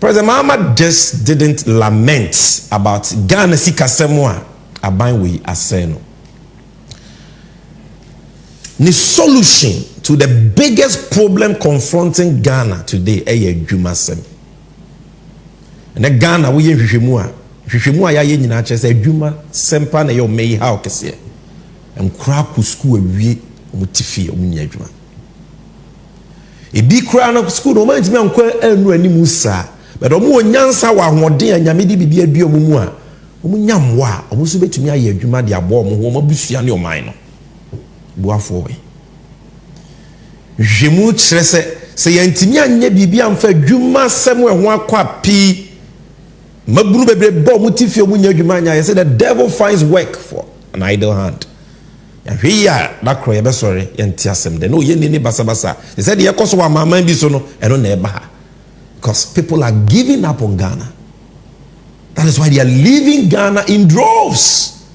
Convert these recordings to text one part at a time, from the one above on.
President Mahama just didn't lament about Ghana Sikasemwa Abanwe Aseno. The solution to the biggest problem confronting Ghana today is Jumasem. And the Ghana we Hwehwemu ya nyina chese Juma sempa na yo mei ha okese. Nkra ku school awie omutifie omunya adwuma. Ebi kra na school no man timi ankwa anu animu sa. But omo onyansa wa ahoden anyame di bibia dua mu a omunya mwa omo so betumi aye adwuma de abo omo ho mabusua ne oman no. Buafo we. Hwehwemu kyerese se yantimi anya bibia amfa adwuma sem we ho akwa pi. Mabunu bebre bo mutifie omunya adwuma anya. Say the devil finds work for an idle hand. Here, that cry, be sorry, entiasem. They know ye ni basa. They said ye koso wa mama bi so no, eno na eba. Because people are giving up on Ghana. That is why they are leaving Ghana in droves.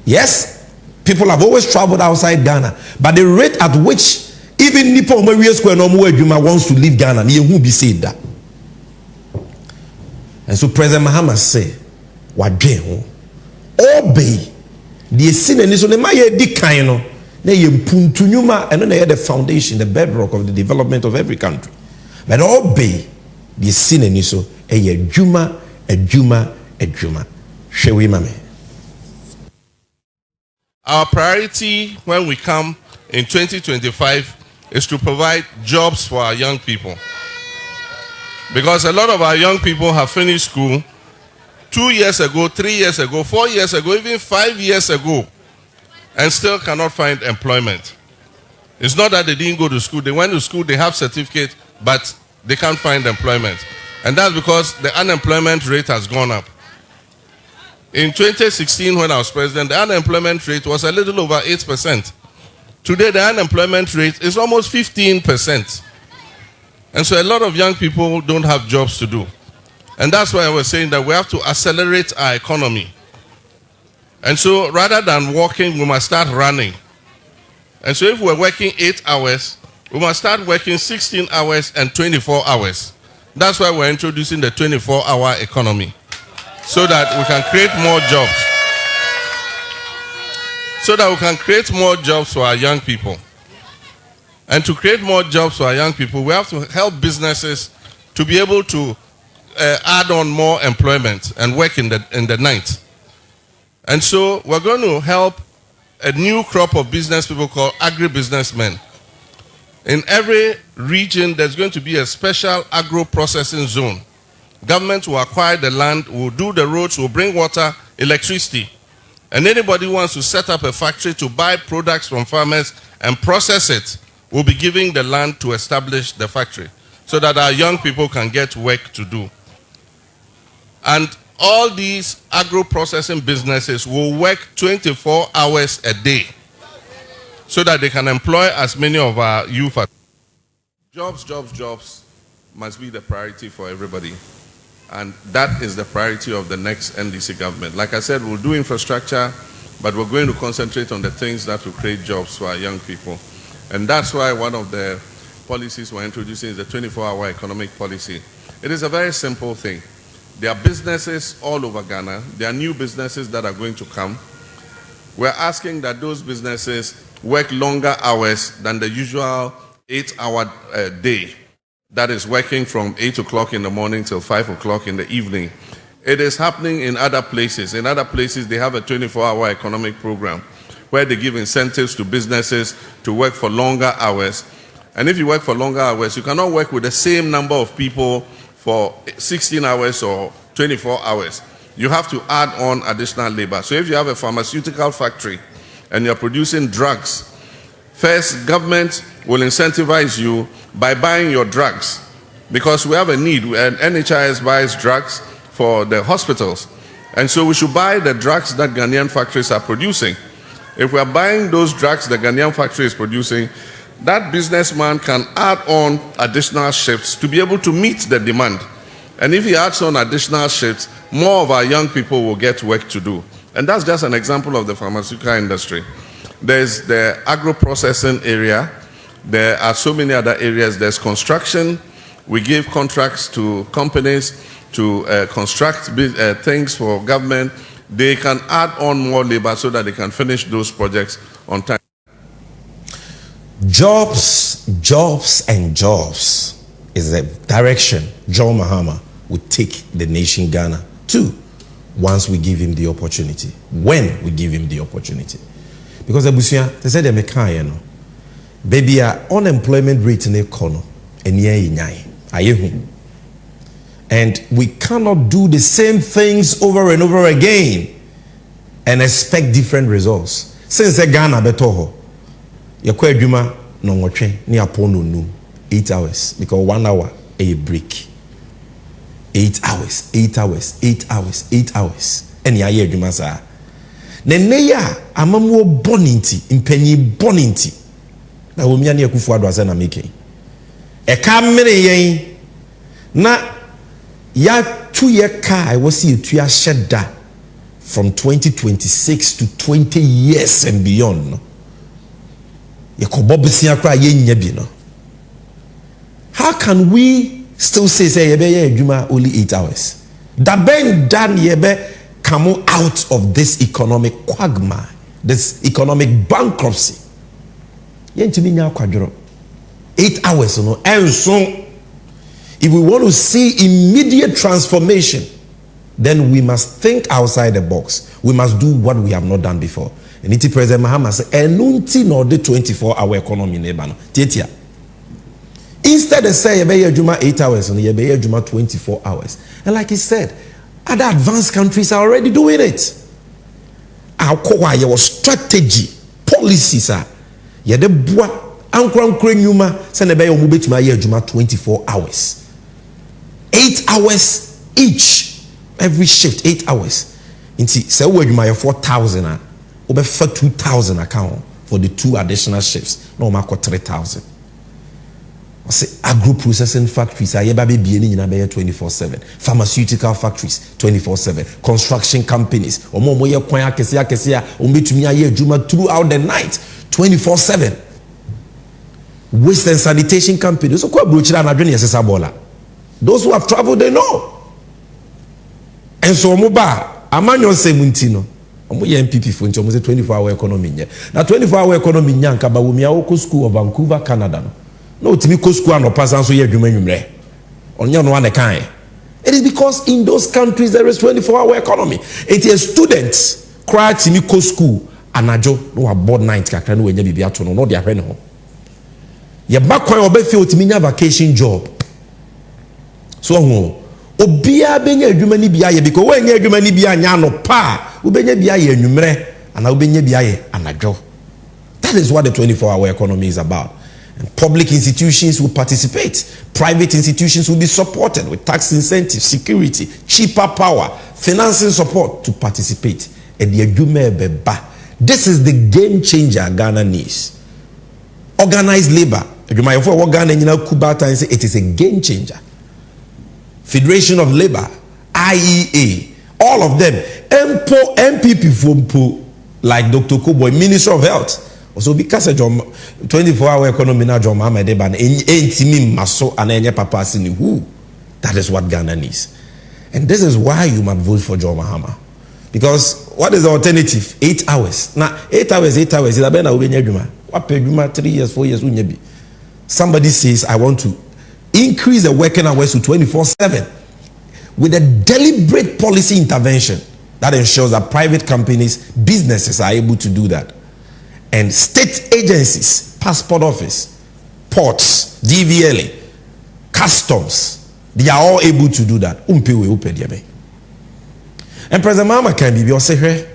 Yes, people have always traveled outside Ghana, but the rate at which even Nipo Maria Square no more Juma wants to leave Ghana, he won't be said that. And so President Mahama say, "Wadwe obey." The sin and so ma ye di kan no na ye mpuntunyuma and na ye the foundation, the bedrock of the development of every country. But obey the sin and so a juma. Shewi mame. Our priority when we come in 2025 is to provide jobs for our young people. Because a lot of our young people have finished school 2 years ago, 3 years ago, 4 years ago, even 5 years ago, and still cannot find employment. It's not that they didn't go to school. They went to school, they have certificate, but they can't find employment. And that's because the unemployment rate has gone up. In 2016, when I was president, the unemployment rate was a little over 8%. Today, the unemployment rate is almost 15%. And so a lot of young people don't have jobs to do. And that's why I was saying that we have to accelerate our economy. And so rather than walking, we must start running. And so if we're working 8 hours, we must start working 16 hours and 24 hours. That's why we're introducing the 24-hour economy, so that we can create more jobs. So that we can create more jobs for our young people. And to create more jobs for our young people, we have to help businesses to be able to add on more employment and work in the night. And so we're going to help a new crop of business people called agribusinessmen. In every region, there's going to be a special agro-processing zone. Government will acquire the land, will do the roads, will bring water, electricity. And anybody who wants to set up a factory to buy products from farmers and process it will be giving the land to establish the factory so that our young people can get work to do. And all these agro-processing businesses will work 24 hours a day so that they can employ as many of our youth. Jobs must be the priority for everybody. And that is the priority of the next NDC government. Like I said, we'll do infrastructure, but we're going to concentrate on the things that will create jobs for our young people. And that's why one of the policies we're introducing is the 24-hour economic policy. It is a very simple thing. There are businesses all over Ghana. There are new businesses that are going to come. We're asking that those businesses work longer hours than the usual 8-hour day. That is working from 8 o'clock in the morning till 5 o'clock in the evening. It is happening in other places. In other places, they have a 24-hour economic program where they give incentives to businesses to work for longer hours. And if you work for longer hours, you cannot work with the same number of people for 16 hours or 24 hours. You have to add on additional labor. So if you have a pharmaceutical factory and you're producing drugs, first, government will incentivize you by buying your drugs, because we have a need, and NHIS buys drugs for the hospitals. And so we should buy the drugs that Ghanaian factories are producing. If we are buying those drugs the Ghanaian factory is producing, that businessman can add on additional shifts to be able to meet the demand. And if he adds on additional shifts, more of our young people will get work to do. And that's just an example of the pharmaceutical industry. There's the agro-processing area. There are so many other areas. There's construction. We give contracts to companies to construct things for government. They can add on more labor so that they can finish those projects on time. Jobs, jobs, and jobs is the direction John Mahama would take the nation Ghana to once we give him the opportunity. When we give him the opportunity. Because Abusia, they said they make no. Baby, unemployment rate in econo and we cannot do the same things over and over again and expect different results. Since Ghana betoho, yakwa adwuma no nwotwe ni apono nu 8 hours because 1 hour a break. 8 hours, 8 hours, 8 hours, 8 hours. Any aye adwuma sa. Neneya amamuo boninti, impenyi boninti. Na womia ni akufu ado ase na make. E ka mere yen na ya 2 year car I was see to ya shedda from 2026 to 20 years and beyond. No? How can we still say only 8 hours? That ben done yebe come out of this economic quagmire, this economic bankruptcy. 8 hours, no, and so if we want to see immediate transformation, then we must think outside the box. We must do what we have not done before. And it President Mahama said, "Enunti no the 24-hour economy nebano." Tietia. Instead of say juma 8 hours and juma 24 hours. And like he said, other advanced countries are already doing it. Our strategy, policies are the bois ankran nyuma send be omubetuma juma 24 hours. 8 hours each. Every shift 8 hours. Inti say we juma 4,000 over 2,000 account for the 2 additional shifts. No mark 3,000. I say agro processing factories are 24/7. Pharmaceutical factories 24/7. Construction companies throughout the night 24/7. Waste and sanitation companies. Those who have traveled, they know. And so amanyo semuntino. MPP for 24-hour economy. Now 24-hour economy nyanka ba wumi awoko school of Vancouver, Canada. No timi ko school no pass so ye adwuma nwumre. Onye no ane kan. It is because in those countries there is 24-hour economy. It is students cry timi ko school anajo no aboard night kakra no wenya bibia to no de ahwe ne ho. Ye ba kwan obefi otimi nya vacation job. So ho obia benya adwuma ni bia ye because when nya adwuma ni bia nya no pa ubenya bia ye anwumre ana ubenya bia ye anajo. That is what the 24-hour economy is about. And public institutions will participate. Private institutions will be supported with tax incentives, security, cheaper power, financing support to participate. This is the game changer Ghana needs. Organized labor. It is a game changer. Federation of Labor, IEA, all of them. MPP FOMPO, like Dr. Koboy, Minister of Health. So because of 24-hour economy now, John Mahama Deban, maso and papa who. That is what Ghana needs. And this is why you must vote for John Mahama. Because what is the alternative? 8 hours. Now, 8 hours, 8 hours. What 3 years, 4 years? Somebody says, I want to increase the working hours to 24/7 with a deliberate policy intervention that ensures that private companies, businesses are able to do that. And state agencies, passport office, ports, DVLA, customs, they are all able to do that. And President Mahama can be say here.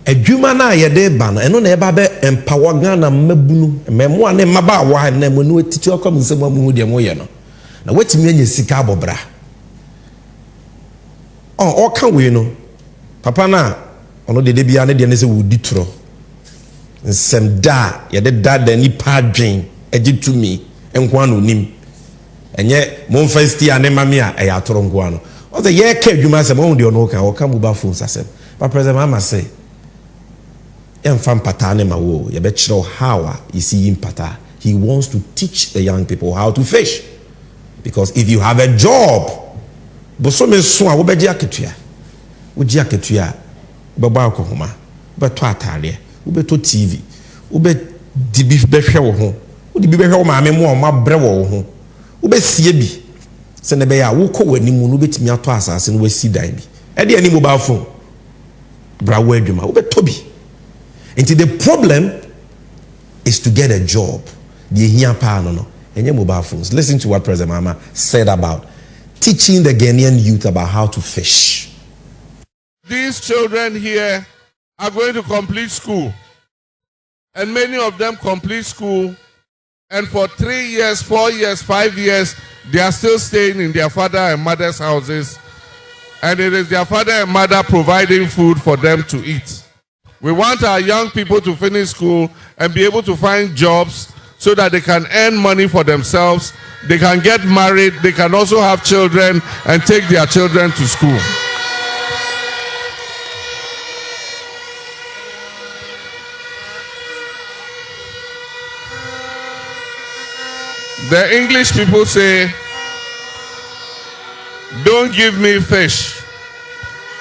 A jumana yede ban eno na eba be empower Ghana mabunu memmo ne maba wa na monu etitu akom nsem amu de mo ye no na watimi anya sika abobra o kan we no papa na ono de bia ne de ne se wodi tro nsem da yede da ni padwen agitumi enko an onim enye mo first year ne mame a ya toro nko an o say ye ka adwuma se mo de ono ka o ka mobile phones asem but President Mahama say how you see him pata. He he wants to teach the young people how to fish. Because if you have a job, bosome so a wobeji aketua, woji aketua, beba akohoma, beto atare, wobeto TV, wobe dibi behwe wo ho, wodi bi behwe wo maame mo ma bre wo ho, wobe sie bi, se ne be ya wo kɔ wani mu no betimi ato asase no wasi dan bi. E de ani mobile phone, bra wo adwuma, wobeto bi. Until the problem is to get a job. The here pa no. And your mobile phones. Listen to what President Mahama said about teaching the Ghanaian youth about how to fish. These children here are going to complete school. And many of them complete school. And for 3 years, 4 years, 5 years, they are still staying in their father and mother's houses. And it is their father and mother providing food for them to eat. We want our young people to finish school and be able to find jobs so that they can earn money for themselves, they can get married, they can also have children and take their children to school. The English people say, "Don't give me fish,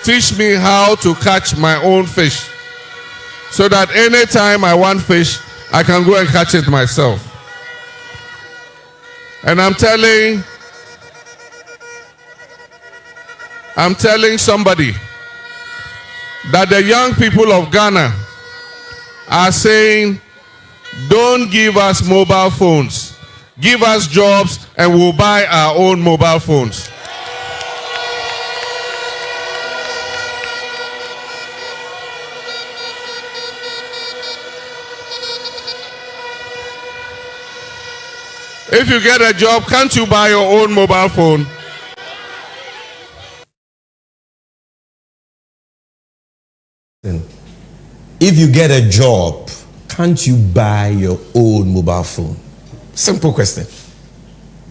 teach me how to catch my own fish, so that anytime I want fish, I can go and catch it myself." And I'm telling somebody that the young people of Ghana are saying, "Don't give us mobile phones. Give us jobs and we'll buy our own mobile phones." If you get a job, can't you buy your own mobile phone? If you get a job, can't you buy your own mobile phone? Simple question.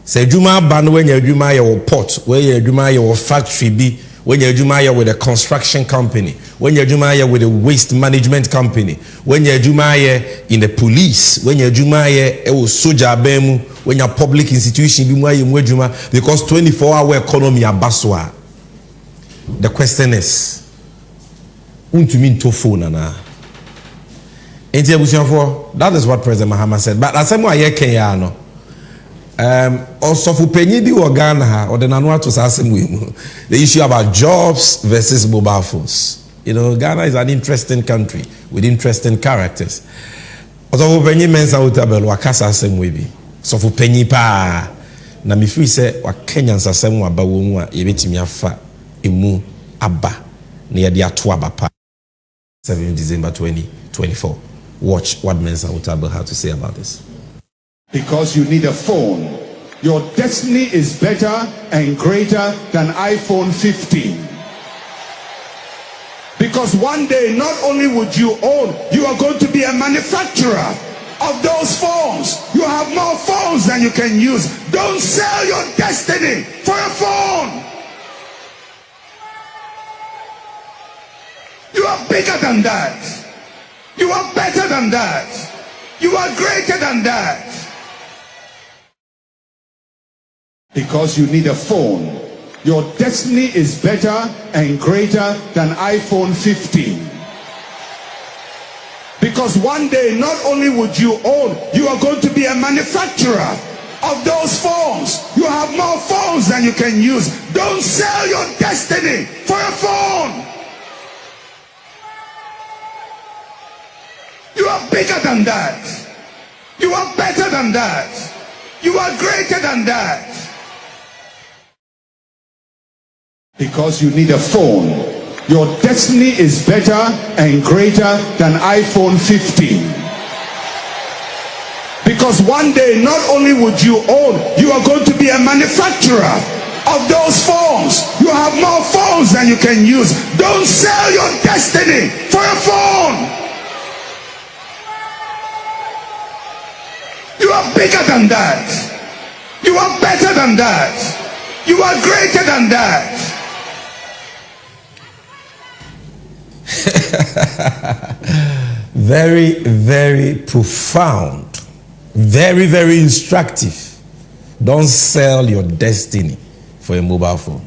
Say Juma ban when you Juma your port, when you Juma your factory be, when you Juma with a construction company, when you Juma with a waste management company, when you Juma in the police, when you Juma soja bemu, when your public institution be Juma, because 24-hour economy abaswa. The question is, untumin to phone ana. That is what President Mahama said. But as I'm here, also for penny bi Ghana or the nanwa to the issue about jobs versus mobile phones. You know, Ghana is an interesting country with interesting characters. Also for penny mensa utabel wakasa same way bi. So for penny pa na me free say wa Kenyans asem wa ba wo mu a yebetimi afa emu aba na ye de ato aba pa 7 December 2024. Watch what Mensa Utabel had to say about this. Because you need a phone. Your destiny is better and greater than iPhone 15. Because one day, not only would you own, you are going to be a manufacturer of those phones. You have more phones than you can use. Don't sell your destiny for a phone. You are bigger than that. You are better than that. You are greater than that. Because you need a phone. Your destiny is better and greater than iPhone 15. Because one day, not only would you own, you are going to be a manufacturer of those phones. You have more phones than you can use. Don't sell your destiny for a phone. You are bigger than that. You are better than that. You are greater than that. Because you need a phone. Your destiny is better and greater than iPhone 15. Because one day, not only would you own, you are going to be a manufacturer of those phones. You have more phones than you can use. Don't sell your destiny for a phone. You are bigger than that. You are better than that. You are greater than that. Very, very profound Very, very instructive. Don't sell your destiny for a mobile phone.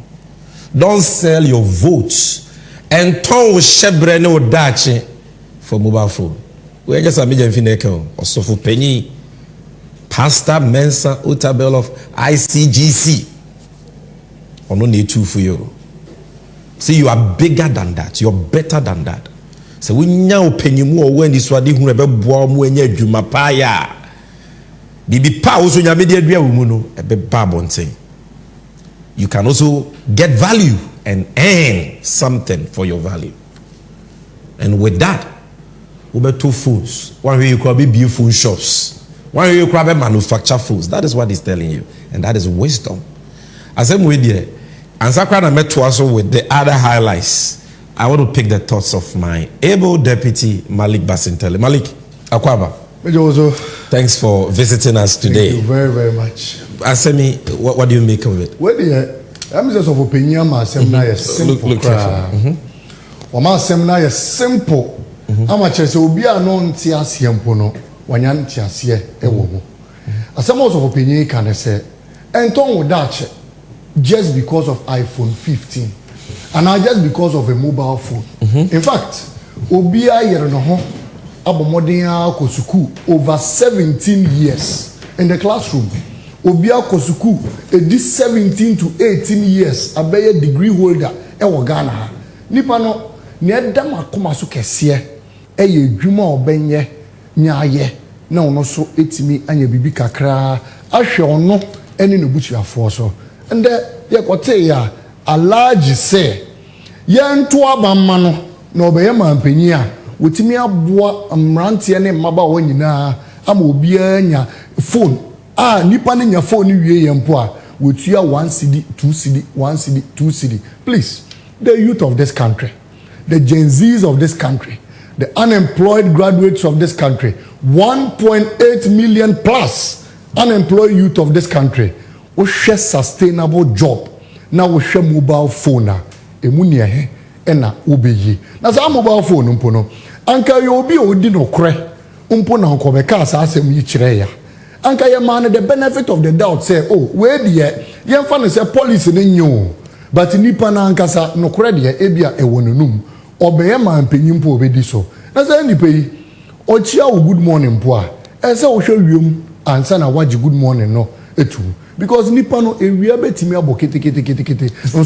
Don't sell your votes and ton shebrene or dache for mobile phone. We just a Gyamfi neko also for penny. Pastor Mensa Otabel of ICGC. Or no need to for you. See, you are bigger than that. You're better than that. So we now penny more when this wadi who rebe boam when you jumapaya. Bibi pa also nya media dua umuno ebe babonten. You can also get value and earn something for your value. And with that, we be two fools. One way you could be beautiful shops. One way you could be manufacture foods. That is what he's telling you. And that is wisdom. As I'm with you, and Sakra met to also with the other highlights. I want to pick the thoughts of my able deputy Malik Basintele. Malik Akwaba. Thanks for visiting us today. Thank you very, very much. Sammy, what do you make of it? Well, I'm just of opinion. My seminar is simple. Look careful. My seminar is simple. I'm a church. Obi anon tiasi empono. Wanyan tiasi ewomo. As I'm also of opinion, can I say, and Tom Dache, just because of iPhone 15, and not just because of a mobile phone. In fact, Obi ayerono Abomodia Kosuku over 17 years in the classroom. Obia Kosuku, this 17 to 18 years, a degree holder, Ghana. Nipano, Nedama Komasu Kessie, Juma Obenye, Nyaye, no so etimi and your bibi kakra, I shall no any nobutia for so. And there, Yakotea, a large say, Yan Tuaba Mano, no Bayama and Penia. Witimi aboa amrantie ne mmaba wo nyina ama obia nya phone nipa ne nya phone wie yempo a wotua 1 cedi 2 cedi 1 cedi 2 cedi. Please, the youth of this country, the Gen Zs of this country, the unemployed graduates of this country, 1.8 million plus unemployed youth of this country, we share sustainable job. Now we share mobile phone emunia he ena obeyi. Na sa mobile phone mpono anka yobi odi no kre umpo na nkobeka asasem yi kire ya anka ye man the benefit of the doubt say oh we de ye mfa no say policy ne nyo but nipa na anka sa no kre de ebia ewonunum obeye man panyimpo obedi so na say nipa yi ochia wo good morning mpo a e say wo hwe wiem ansa na waji good morning no etu because nipa no ewia betimi abokete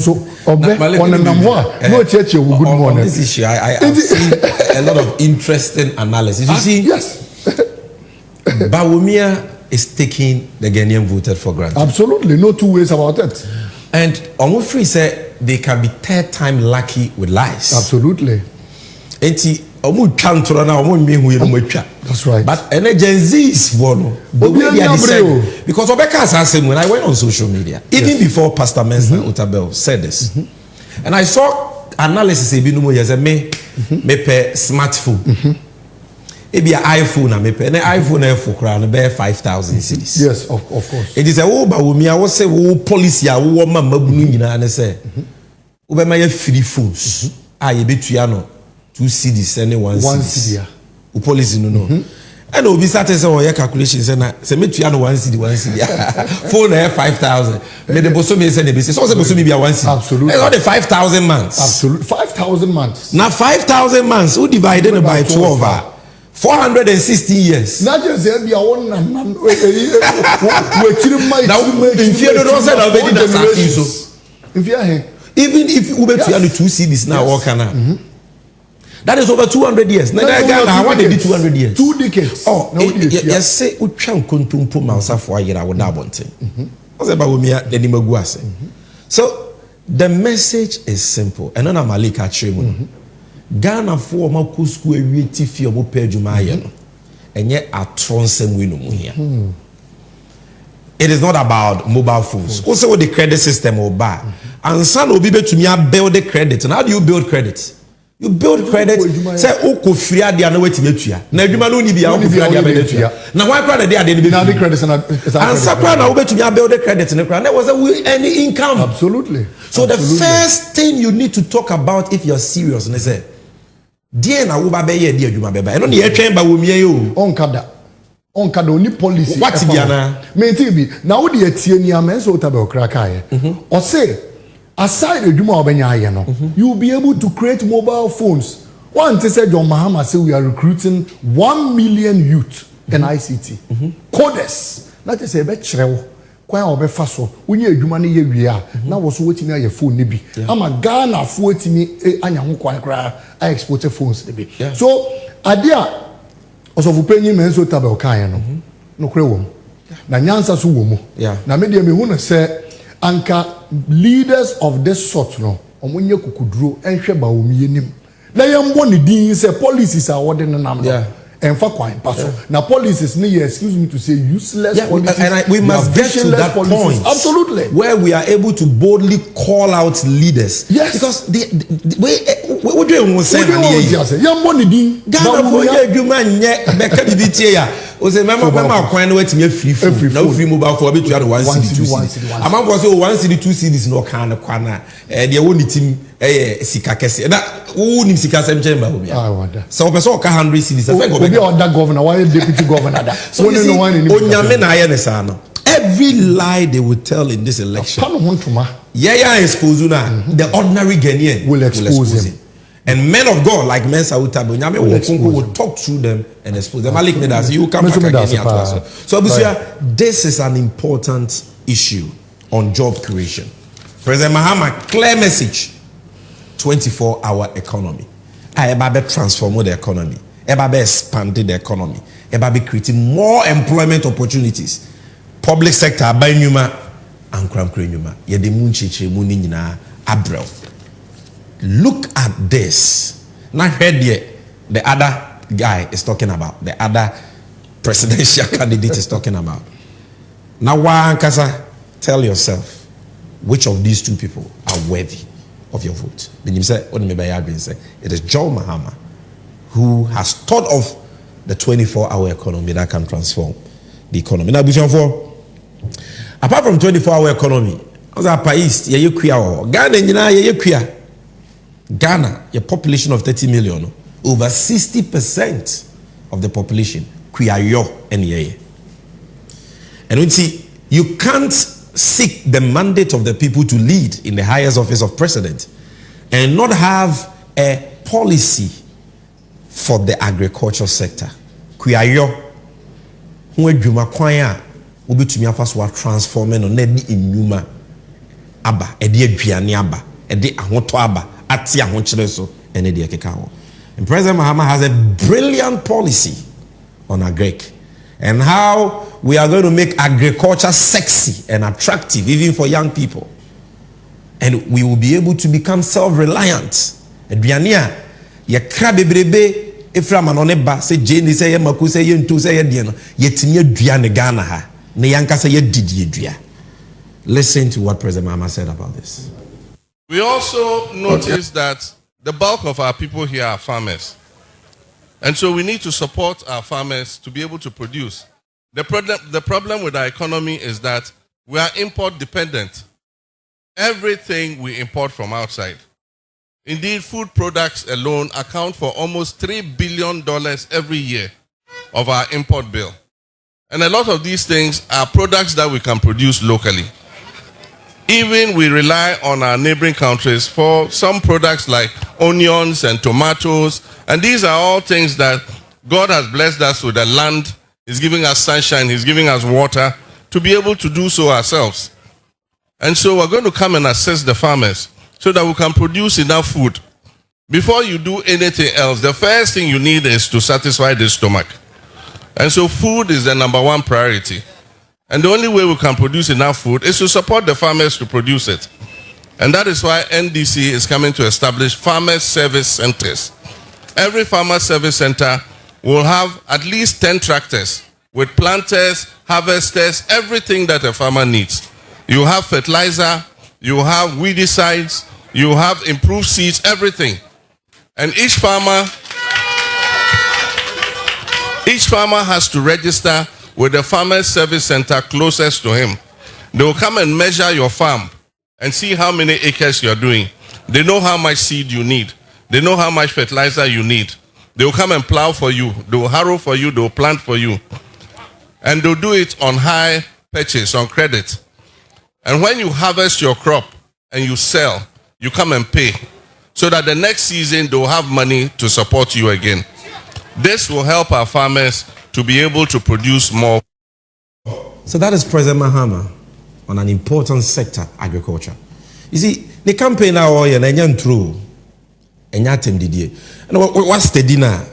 so obe onanam ho no church good morning. On this issue I have seen a lot of interesting analysis. You see, yes. Bawumia is taking the Ghanaian voted for granted. Absolutely, no two ways about it. And Omofri said they can be third time lucky with lies. Absolutely. That's right. But Gen Z is one. The way they are deciding, because Obeka said when I went on social media, even before Pastor Mensa Otabel said this, and I saw analysis me pay smartphone. Maybe an iPhone and an iPhone for crown bear 5,000 cities. Yes, of course. It is a but me I was say policy a woman and say my free phones. You be 2 CDs and 1 CD. Policy no. And obi started say your calculations say me 1 CD 1 CD. Phone 5,000. Me the boso me say the business. So say boso me be 1 CD. Absolutely. It's not the 5,000 months. Absolutely. 5,000 months. Now 5,000 months who divided by 12. 460 years. Not just there be a one now in fear don't say already that's so. Even if you bet 2 CDs now what can that is over 200 years. Now I want to be 200 years. 2 decades. Oh, yes say utwan kontumpo mansa for ayira wo na bonten. What's about me the nimaguase. So the message is simple. And then Malik Achemu. Ghana for mako school ewie tifi omo pedjuma aye no enye atronsem we no mu here. It is not about mobile phones. Also with the credit system or buy. And son obi betumi build the credit. And how do you build credit? You build credit. Say oko free dia na wetime tua. Na adwuma no ni bia oko free dia be tua. Na why credit dia dey be. Now the credit and sakra na obetumi build the credit ne kra. There was any income. Absolutely. So the first thing you need to talk about if you're serious and say dear na wo ba be ye de adwuma be ba. E no ne ye twen ba wo mie yo. On kada. on kadoni policy what biana me be na wo de atie ni amen so tabel kraka ye or say aside edwuma obenya aye no you will be able to create mobile phones. One said John Mahama say we are recruiting 1 million youth in ICT coders na te say be kyerɛw kwan obefa so wonye edwuma ne ye wie a na wo so wetimi aye phone ne bi ama Ghana fo wetimi anya ho kwan kra I export phones ne bi so adia osofu penyi men so tabel kan no no kre wo na nyansa so wo mu na me de me hu no say anka leaders of this sort no omonye kukuduro enhwe ba wo miyenim na yembo ne din say policies are what no nam no enfa kwan paso na policies ne excuse me to say useless policies and we must get to that point absolutely where we are able to boldly call out leaders because the we do we say yembo ne din Ghana for ye adwuma nye beka bibi tie ya o say mema kwan na watimi free food na free mobile for betu the 1 cedi 2 cedi amam go say 1 cedi 2 cedis no kan na kwana de woni tim sika kese na wo nim sika sem chemba obi so person ka 100 cedis afek obi other governor why deputy governor that so onyame na aye ne sa no every lie they will tell in this election expose na the ordinary Ghanaian will expose him. And men of God like Mensa Utabo Nyame will talk through them and expose them. Malik Medas, you come back again here to us. So this is an important issue on job creation. President Mahama, clear message: 24-hour economy. Eba transform the economy. Eba expand the economy. Eba creating more employment opportunities. Public sector by nyuma and kram nyuma. Yede munchiche muni nyina abrel. Look at this. Now here the other guy is talking about. The other presidential candidate is talking about. Now Wankasa, tell yourself which of these two people are worthy of your vote. It is John Mahama who has thought of the 24-hour economy that can transform the economy. Now, apart from 24-hour economy, Ghana, a population of 30 million, over 60% of the population, and we see, you can't seek the mandate of the people to lead in the highest office of president and not have a policy for the agriculture sector. Transforming on inuma aba, aba. And President Mahama has a brilliant policy on agric and how we are going to make agriculture sexy and attractive even for young people, and we will be able to become self-reliant. Listen to what President Mahama said about this. We also notice that the bulk of our people here are farmers. And so we need to support our farmers to be able to produce. The problem with our economy is that we are import dependent. Everything we import from outside. Indeed, food products alone account for almost $3 billion every year of our import bill. And a lot of these things are products that we can produce locally. Even we rely on our neighboring countries for some products like onions and tomatoes. And these are all things that God has blessed us with. The land, He's giving us sunshine, He's giving us water to be able to do so ourselves. And so we're going to come and assist the farmers so that we can produce enough food. Before you do anything else, the first thing you need is to satisfy the stomach. And so food is the #1 priority. And the only way we can produce enough food is to support the farmers to produce it. And that is why NDC is coming to establish farmer service centers. Every farmer service center will have at least 10 tractors with planters, harvesters, everything that a farmer needs. You have fertilizer, you have weedicides, you have improved seeds, everything. And each farmer has to register with the farmer service center closest to him. They will come and measure your farm and see how many acres you're doing. They know how much seed you need. They know how much fertilizer you need. They will come and plow for you. They will harrow for you. They will plant for you. And they'll do it on high purchase, on credit. And when you harvest your crop and you sell, you come and pay, so that the next season they'll have money to support you again. This will help our farmers to be able to produce more. So that is President Mahama on an important sector, agriculture. You see, the campaign now is true. And what's the dinner?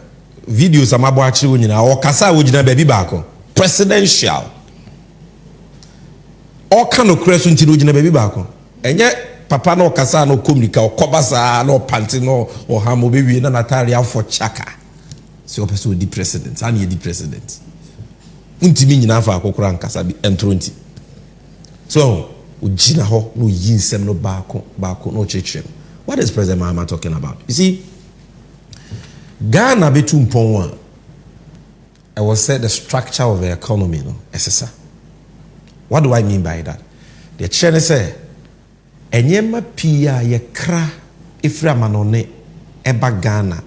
Videos I'm about to or Kasa Wujina baby bako. Presidential. All kind of question to Wujina baby bako. And yet, Papa no Kasa no Kumika or Kobasa no Pantino or Hamo baby and Natalia for Chaka. So, the president, I'm the president. Untimi nyinafa akokora nkasa bi entronti. So, ujina ho no yinsem no baako no chechem. What is President Mahama talking about? You see, Ghana betu mpon I will say the structure of the economy no esesa. What do I mean by that? The chene say enyema pia ye kra ifra manone eba Ghana.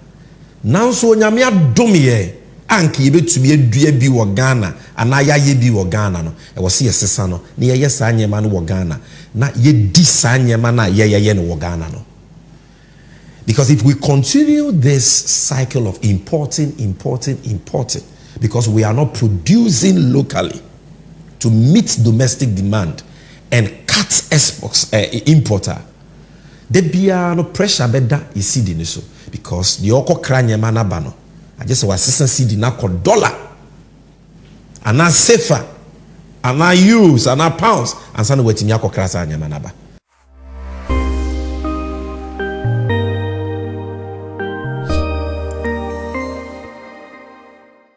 Nanso onyame adom ye anke yebetumi adua bi wo Ghana ana yaye bi wo Ghana no e wo se yesesa no na ye sa anyema no wo Ghana na ye di sa anyema na ye no wo Ghana no. Because if we continue this cycle of importing, because we are not producing locally to meet domestic demand and cut exports, importer, there be no pressure beda is seed so because the oko kranye manabano. I just was assistant seed na $1 and now safer and now use and now pounds and suddenly waiting yako krasa manaba.